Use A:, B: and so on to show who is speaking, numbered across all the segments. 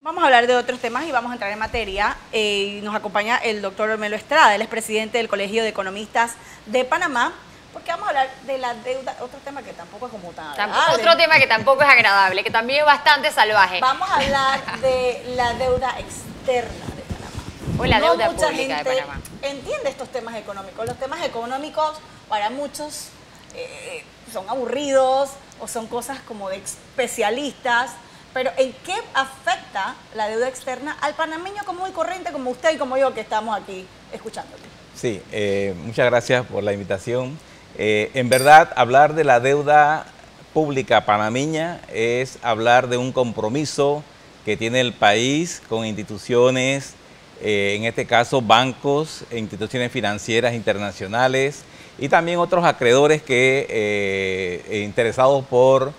A: Vamos a hablar de otros temas y vamos a entrar en materia. Nos acompaña el doctor Ormelo Estrada, él es presidente del Colegio de Economistas de Panamá, porque vamos a hablar de la deuda, otro tema que tampoco es como tan agradable.
B: Otro tema que tampoco es agradable, que también es bastante salvaje.
A: Vamos a hablar de la deuda externa de Panamá.
B: O la deuda
A: mucha
B: pública
A: gente
B: de Panamá.
A: entiende estos temas económicos. Los temas económicos para muchos son aburridos o son cosas como de especialistas. Pero ¿en qué afecta la deuda externa al panameño común y corriente como usted y como yo que estamos aquí escuchándole?
C: Sí, muchas gracias por la invitación. En verdad, hablar de la deuda pública panameña es hablar de un compromiso que tiene el país con instituciones, en este caso bancos, instituciones financieras internacionales y también otros acreedores que interesados por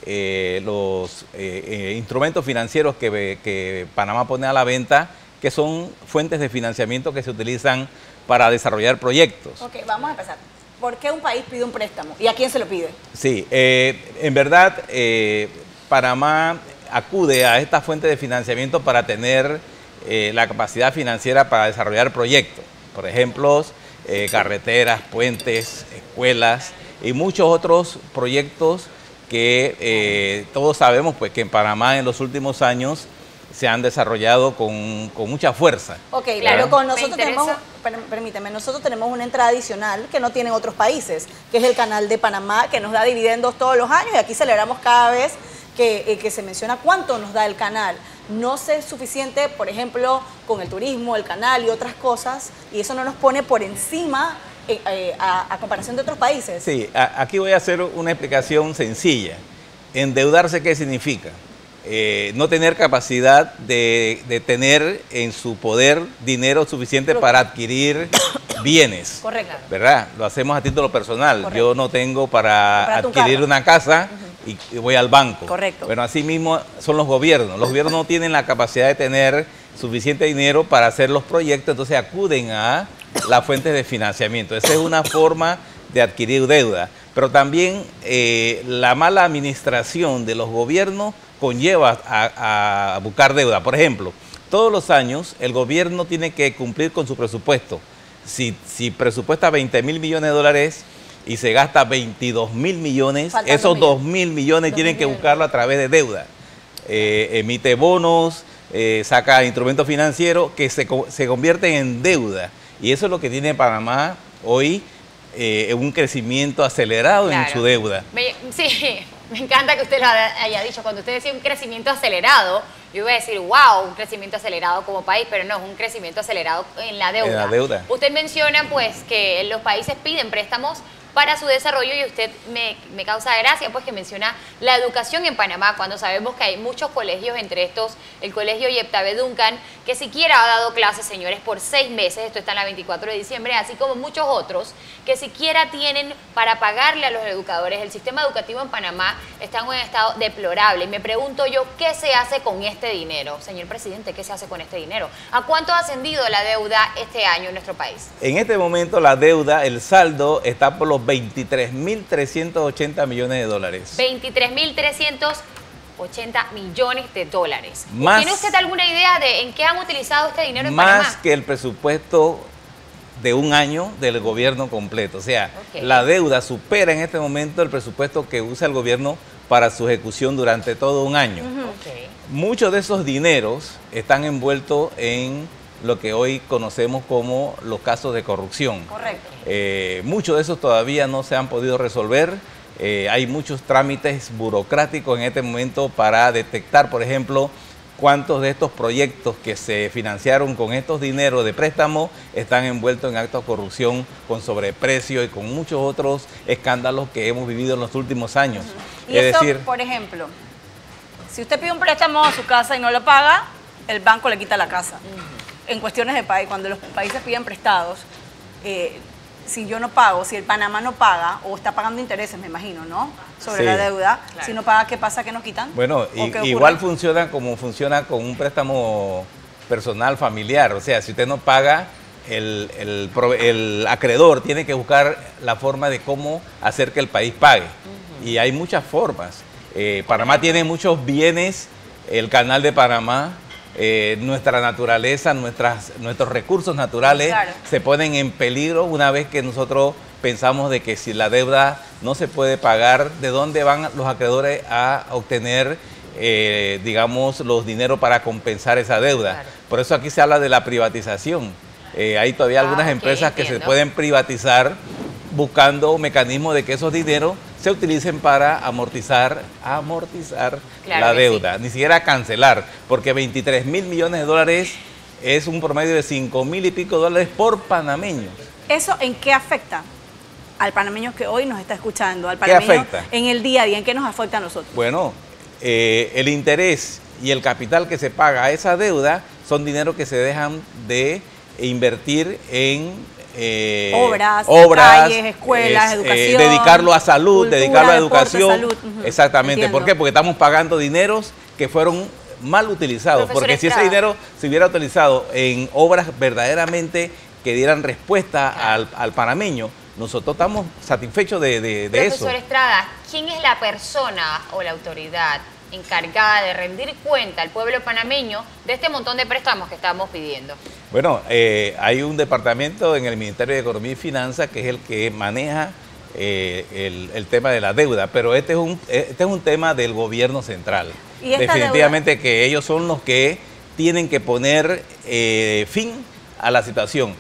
C: los instrumentos financieros que Panamá pone a la venta, que son fuentes de financiamiento que se utilizan para desarrollar proyectos.
A: Ok, vamos a empezar. ¿Por qué un país pide un préstamo? ¿Y a quién se lo pide?
C: Sí, en verdad Panamá acude a esta fuente de financiamiento para tener la capacidad financiera para desarrollar proyectos. Por ejemplo, carreteras, puentes, escuelas y muchos otros proyectos que todos sabemos pues, que en Panamá en los últimos años se han desarrollado con mucha fuerza.
A: Ok, claro, con nosotros tenemos, permíteme, nosotros tenemos una entrada adicional que no tienen otros países, que es el Canal de Panamá, que nos da dividendos todos los años y aquí celebramos cada vez que se menciona cuánto nos da el canal. No es suficiente, por ejemplo, con el turismo, el canal y otras cosas, y eso no nos pone por encima a comparación de otros países.
C: Sí, aquí voy a hacer una explicación sencilla. Endeudarse, ¿qué significa? No tener capacidad de tener en su poder dinero suficiente para adquirir bienes.
A: Correcto.
C: ¿Verdad? Lo hacemos a título personal.
A: Correcto.
C: Yo no tengo para adquirir una casa y voy al banco.
A: Correcto.
C: Bueno, así mismo son los gobiernos. Los gobiernos no tienen la capacidad de tener suficiente dinero para hacer los proyectos, entonces acuden a las fuentes de financiamiento. Esa es una forma de adquirir deuda. Pero también la mala administración de los gobiernos conlleva a buscar deuda. Por ejemplo, todos los años el gobierno tiene que cumplir con su presupuesto. Si presupuesta 20.000 millones de dólares y se gasta 22.000 millones, esos 2.000 millones tienen que buscarlo a través de deuda. Emite bonos, saca instrumentos financieros que se convierten en deuda. Y eso es lo que tiene Panamá hoy, un crecimiento acelerado en su deuda.
B: Sí, me encanta que usted lo haya dicho. Cuando usted decía un crecimiento acelerado, yo iba a decir, wow, un crecimiento acelerado como país, pero no, es un crecimiento acelerado en la deuda.
C: En la deuda.
B: Usted menciona pues que los países piden préstamos para su desarrollo y usted me causa gracia pues que menciona la educación en Panamá cuando sabemos que hay muchos colegios, entre estos el colegio Yeptabe Duncan, que siquiera ha dado clases, señores, por 6 meses, esto está en la 24 de diciembre, así como muchos otros que siquiera tienen para pagarle a los educadores. El sistema educativo en Panamá está en un estado deplorable y me pregunto yo, ¿qué se hace con este dinero? Señor presidente, ¿qué se hace con este dinero? ¿A cuánto ha ascendido la deuda este año en nuestro país?
C: En este momento la deuda, el saldo está por los 23.380 millones de dólares.
B: 23.380 millones de dólares.
C: Más,
B: ¿tiene usted alguna idea de en qué han utilizado este dinero en Panamá?
C: Más que el presupuesto de un año del gobierno completo. O sea, la deuda supera en este momento el presupuesto que usa el gobierno para su ejecución durante todo un año. Muchos de esos dineros están envueltos en lo que hoy conocemos como los casos de corrupción.
A: Correcto.
C: Muchos de esos todavía no se han podido resolver. Hay muchos trámites burocráticos en este momento para detectar, por ejemplo, cuántos de estos proyectos que se financiaron con estos dineros de préstamo están envueltos en actos de corrupción con sobreprecio y con muchos otros escándalos que hemos vivido en los últimos años.
A: Y es eso, decir, por ejemplo, si usted pide un préstamo a su casa y no lo paga, el banco le quita la casa. En cuestiones de país, cuando los países piden prestados, si yo no pago, si el Panamá no paga, o está pagando intereses, me imagino, ¿no? Sobre la deuda, si no paga, ¿qué pasa? ¿Qué nos quitan?
C: Bueno, igual funciona como funciona con un préstamo personal familiar. O sea, si usted no paga, el acreedor tiene que buscar la forma de cómo hacer que el país pague. Y hay muchas formas. Panamá tiene muchos bienes, el Canal de Panamá, nuestra naturaleza, nuestros recursos naturales se ponen en peligro una vez que nosotros pensamos de que si la deuda no se puede pagar, ¿de dónde van los acreedores a obtener, digamos, los dineros para compensar esa deuda? Claro. Por eso aquí se habla de la privatización. Hay todavía algunas empresas que se pueden privatizar buscando mecanismos de que esos dineros se utilicen para amortizar la deuda, ni siquiera cancelar, porque 23 mil millones de dólares es un promedio de 5.000 y pico dólares por panameño.
A: ¿Eso en qué afecta al panameño que hoy nos está escuchando? Al panameño, ¿qué afecta? En el día a día, ¿en qué nos afecta a nosotros?
C: Bueno, el interés y el capital que se paga a esa deuda son dinero que se dejan de invertir en
A: obras, calles, escuelas, educación.
C: Dedicarlo a salud,
A: cultura,
C: dedicarlo a
A: deporte,
C: educación.
A: salud.
C: Exactamente. ¿Por qué? Porque estamos pagando dineros que fueron mal utilizados. Porque si ese dinero se hubiera utilizado en obras verdaderamente que dieran respuesta al panameño, nosotros estamos satisfechos de eso.
B: Profesor Estrada, ¿quién es la persona o la autoridad encargada de rendir cuenta al pueblo panameño de este montón de préstamos que estamos pidiendo?
C: Bueno, hay un departamento en el Ministerio de Economía y Finanzas que es el que maneja el tema de la deuda, pero este es un tema del gobierno central. ¿Y definitivamente deuda? Que ellos son los que tienen que poner fin a la situación.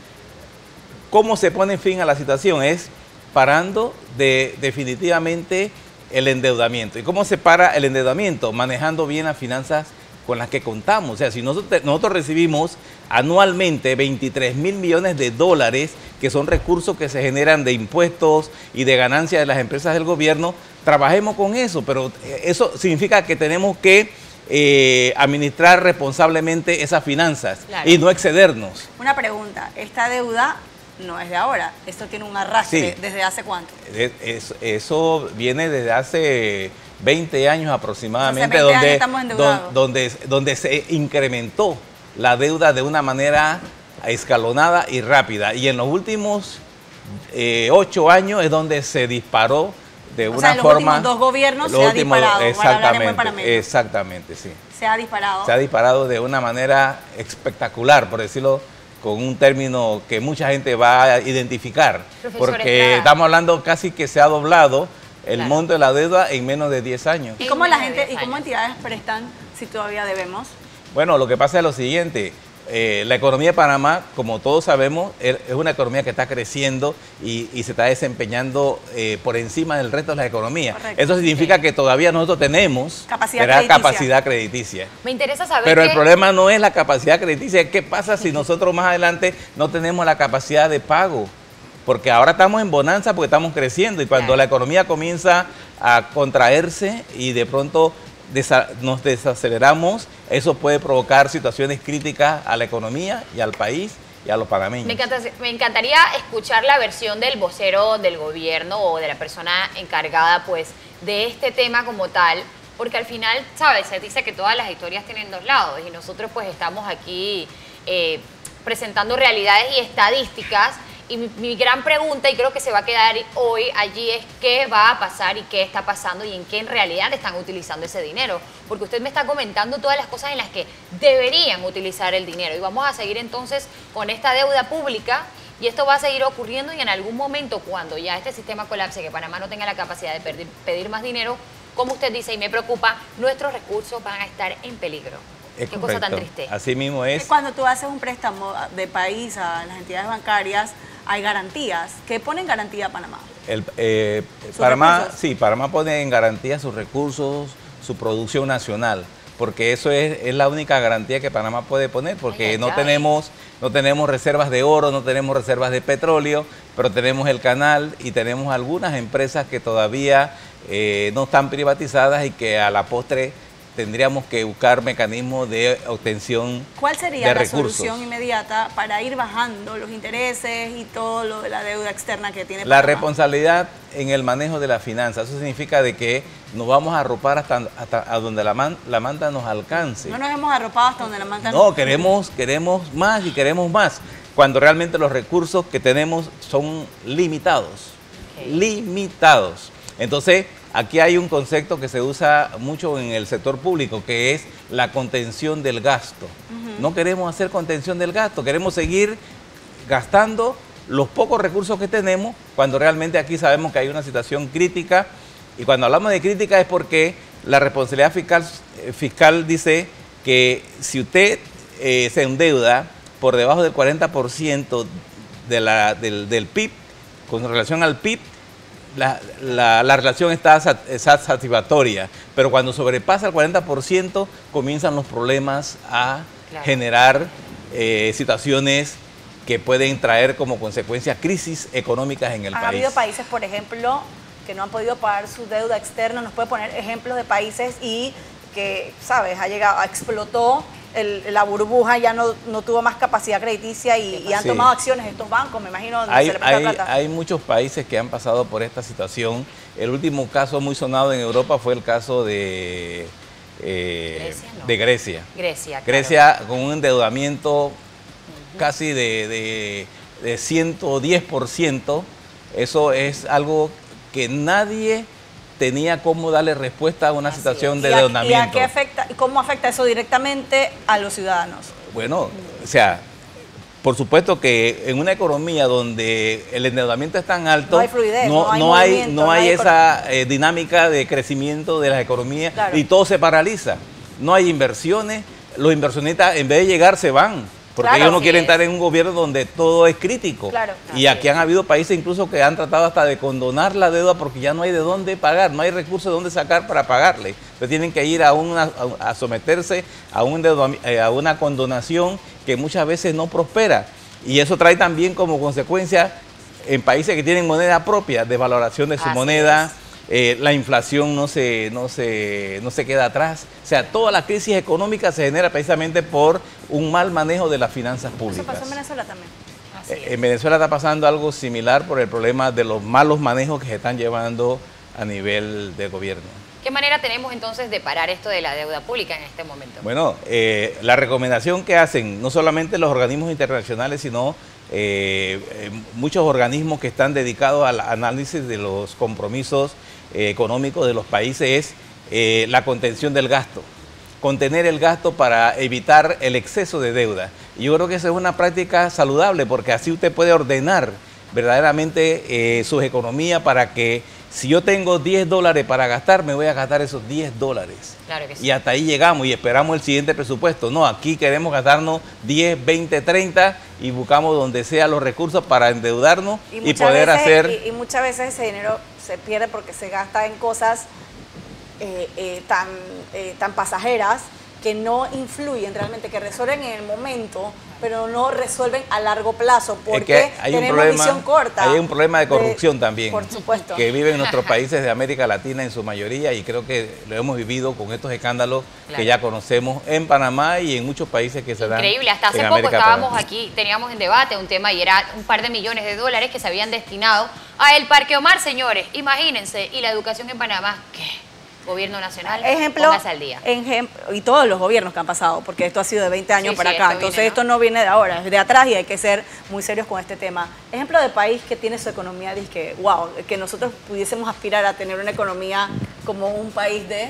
C: ¿Cómo se pone fin a la situación? Es parando definitivamente el endeudamiento. ¿Y cómo se para el endeudamiento? Manejando bien las finanzas con las que contamos. O sea, si nosotros recibimos anualmente 23 mil millones de dólares, que son recursos que se generan de impuestos y de ganancias de las empresas del gobierno, trabajemos con eso, pero eso significa que tenemos que administrar responsablemente esas finanzas y no excedernos.
A: Una pregunta, esta deuda no es de ahora, esto tiene un arrastre. ¿Desde hace cuánto?
C: Eso viene desde hace 20 años aproximadamente, donde se incrementó la deuda de una manera escalonada y rápida. Y en los últimos 8 años es donde se disparó de una forma... los últimos
A: 2 gobiernos se ha disparado.
C: Exactamente, sí.
A: Se ha disparado.
C: Se ha disparado de una manera espectacular, por decirlo con un término que mucha gente va a identificar, porque estamos hablando casi que se ha doblado el monto de la deuda en menos de 10 años.
A: ¿Y cómo la gente y cómo entidades prestan si todavía debemos?
C: Bueno, lo que pasa es lo siguiente. La economía de Panamá, como todos sabemos, es una economía que está creciendo y se está desempeñando por encima del resto de las economías. Correcto. Eso significa que todavía nosotros tenemos capacidad crediticia.
B: Me interesa saber.
C: Pero el problema no es la capacidad crediticia. ¿Qué pasa si nosotros más adelante no tenemos la capacidad de pago? Porque ahora estamos en bonanza porque estamos creciendo y cuando la economía comienza a contraerse y de pronto nos desaceleramos, eso puede provocar situaciones críticas a la economía y al país y a los panameños.
B: Me encantaría escuchar la versión del vocero del gobierno o de la persona encargada pues de este tema como tal, porque al final, ¿sabes? Se dice que todas las historias tienen 2 lados y nosotros pues estamos aquí presentando realidades y estadísticas. Y mi gran pregunta, y creo que se va a quedar hoy allí, es qué va a pasar y qué está pasando y en qué en realidad están utilizando ese dinero. Porque usted me está comentando todas las cosas en las que deberían utilizar el dinero. Y vamos a seguir entonces con esta deuda pública y esto va a seguir ocurriendo y en algún momento cuando ya este sistema colapse, que Panamá no tenga la capacidad de pedir más dinero, como usted dice y me preocupa, nuestros recursos van a estar en peligro.
C: Qué
B: cosa tan triste.
C: Así mismo es.
A: Cuando tú haces un préstamo de país a las entidades bancarias, hay garantías. ¿Qué pone en garantía Panamá?
C: Panamá pone en garantía sus recursos, su producción nacional, porque eso es la única garantía que Panamá puede poner, porque no tenemos reservas de oro, no tenemos reservas de petróleo, pero tenemos el canal y tenemos algunas empresas que todavía no están privatizadas y que a la postre tendríamos que buscar mecanismos de obtención.
A: ¿Cuál sería la solución inmediata para ir bajando los intereses y todo lo de la deuda externa que tiene Panamá?
C: La responsabilidad en el manejo de las finanzas. Eso significa de que nos vamos a arropar hasta a donde la manta nos alcance.
A: No nos hemos arropado hasta donde la manta nos
C: alcance. No, queremos más y queremos más, cuando realmente los recursos que tenemos son limitados. Limitados. Entonces, aquí hay un concepto que se usa mucho en el sector público, que es la contención del gasto. No queremos hacer contención del gasto, queremos seguir gastando los pocos recursos que tenemos, cuando realmente aquí sabemos que hay una situación crítica, y cuando hablamos de crítica es porque la responsabilidad fiscal dice que si usted se endeuda por debajo del 40% del PIB, con relación al PIB, la relación está satisfactoria, pero cuando sobrepasa el 40% comienzan los problemas a generar situaciones que pueden traer como consecuencia crisis económicas en el país.
A: Ha habido países, por ejemplo, que no han podido pagar su deuda externa. Nos puede poner ejemplos de países y que, ¿sabes?, explotó la burbuja, ya no tuvo más capacidad crediticia y han tomado acciones estos bancos, me imagino, donde se le presta plata.
C: Hay muchos países que han pasado por esta situación. El último caso muy sonado en Europa fue el caso de Grecia. Grecia, con un endeudamiento casi de 110%. Eso es algo que nadie tenía cómo darle respuesta a una situación de endeudamiento.
A: ¿Y cómo afecta eso directamente a los ciudadanos?
C: Bueno, o sea, por supuesto que en una economía donde el endeudamiento es tan alto,
A: no hay fluidez,
C: no hay esa dinámica de crecimiento de las economías, y todo se paraliza. No hay inversiones, los inversionistas en vez de llegar se van. Porque ellos no quieren estar en un gobierno donde todo es crítico. Y aquí han habido países incluso que han tratado hasta de condonar la deuda porque ya no hay de dónde pagar, no hay recursos de dónde sacar para pagarle. Entonces tienen que ir a someterse a una condonación que muchas veces no prospera. Y eso trae también como consecuencia en países que tienen moneda propia, desvaloración de su moneda. La inflación no se queda atrás. O sea, toda la crisis económica se genera precisamente por un mal manejo de las finanzas públicas.
A: ¿Eso pasó en Venezuela también?
C: En Venezuela está pasando algo similar por el problema de los malos manejos que se están llevando a nivel de gobierno.
B: ¿Qué manera tenemos entonces de parar esto de la deuda pública en este momento?
C: Bueno, la recomendación que hacen no solamente los organismos internacionales, sino muchos organismos que están dedicados al análisis de los compromisos económicos de los países es la contención del gasto, contener el gasto para evitar el exceso de deuda. Y yo creo que esa es una práctica saludable porque así usted puede ordenar verdaderamente sus economías para que si yo tengo $10 para gastar, me voy a gastar esos $10.
B: Claro que sí.
C: Y hasta ahí llegamos y esperamos el siguiente presupuesto. No, aquí queremos gastarnos 10, 20, 30 y buscamos donde sea los recursos para endeudarnos y poder hacer...
A: Y muchas veces ese dinero se pierde porque se gasta en cosas tan pasajeras que no influyen realmente, que resuelven en el momento, pero no resuelven a largo plazo, porque tenemos visión corta.
C: Hay un problema de corrupción también,
A: por supuesto,
C: que vive en nuestros países de América Latina en su mayoría, y creo que lo hemos vivido con estos escándalos que ya conocemos en Panamá y en muchos países que se dan.
B: Increíble, hasta hace poco estábamos aquí, teníamos en debate un tema y era un par de millones de dólares que se habían destinado a el Parque Omar, señores, imagínense, y la educación en Panamá, ¿qué? Gobierno nacional, póngase al día.
A: Y todos los gobiernos que han pasado, porque esto ha sido de 20 años para acá. Entonces esto no viene de ahora, es de atrás y hay que ser muy serios con este tema. Ejemplo de país que tiene su economía, dice que nosotros pudiésemos aspirar a tener una economía como un país de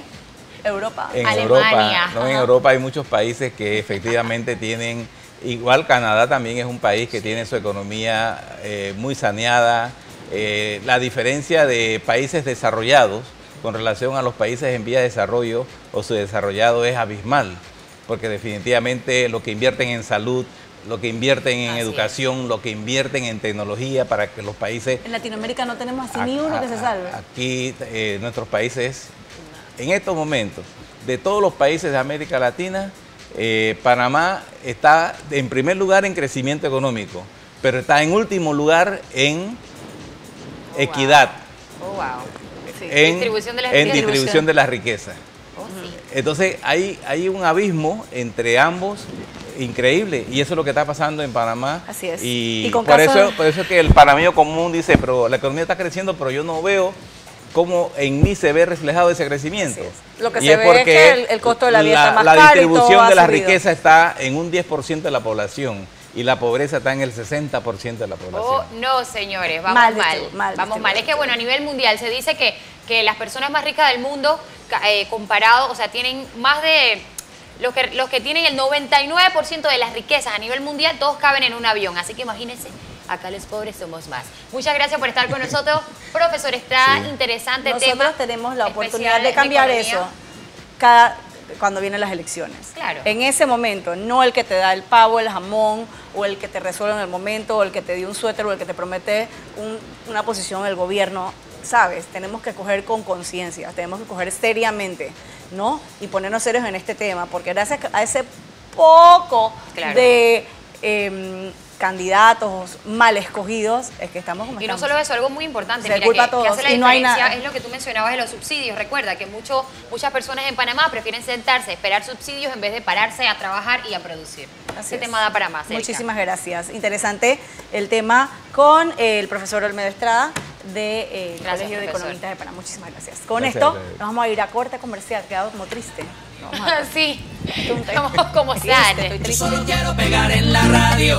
A: Europa.
C: En Alemania. En Europa hay muchos países que efectivamente tienen, igual Canadá también es un país que tiene su economía muy saneada. La diferencia de países desarrollados con relación a los países en vía de desarrollo o subdesarrollado es abismal, porque definitivamente lo que invierten en salud, lo que invierten en educación, lo que invierten en tecnología para que los países...
A: En Latinoamérica no tenemos así ni uno que se salve.
C: Aquí nuestros países, en estos momentos, de todos los países de América Latina, Panamá está en primer lugar en crecimiento económico, pero está en último lugar en equidad. En distribución de la riqueza. Entonces hay un abismo entre ambos increíble, y eso es lo que está pasando en Panamá.
A: Así es.
C: Y por eso es que el panameño común dice, pero la economía está creciendo, pero yo no veo cómo en mí se ve reflejado ese crecimiento.
A: Lo que se ve es que el costo de la vida está más caro.
C: La distribución de la riqueza está en un 10% de la población. Y la pobreza está en el 60% de la población.
B: Oh, no, señores, vamos mal. Es que, bueno, a nivel mundial se dice que que las personas más ricas del mundo, comparado, o sea, tienen más de... Los que tienen el 99% de las riquezas a nivel mundial, todos caben en un avión. Así que imagínense, acá los pobres somos más. Muchas gracias por estar con nosotros, profesor. Está interesante el tema.
A: Nosotros tenemos la oportunidad de cambiar eso cuando vienen las elecciones.
B: Claro.
A: En ese momento, no el que te da el pavo, el jamón, o el que te resuelve en el momento, o el que te dio un suéter, o el que te promete una posición en el gobierno. ¿Sabes? Tenemos que coger con conciencia, tenemos que coger seriamente, ¿no? Y ponernos serios en este tema, porque gracias a ese poco de candidatos mal escogidos es que estamos como
B: y
A: estamos.
B: no solo eso, algo muy importante,
A: Se
B: mira,
A: culpa a
B: que
A: todos,
B: hace la
A: y no hay
B: diferencia
A: nada.
B: es lo que tú mencionabas de los subsidios. Recuerda que muchas personas en Panamá prefieren sentarse, esperar subsidios en vez de pararse a trabajar y a producir. Ese tema da para más.
A: Muchísimas gracias. Interesante el tema con el profesor Olmedo Estrada del Colegio de Economistas de Panamá. Muchísimas gracias. Con esto nos vamos a ir a corte comercial. Quedado como triste.
B: Sí, como sad.
A: Estoy triste.
D: Solo quiero pegar en la radio.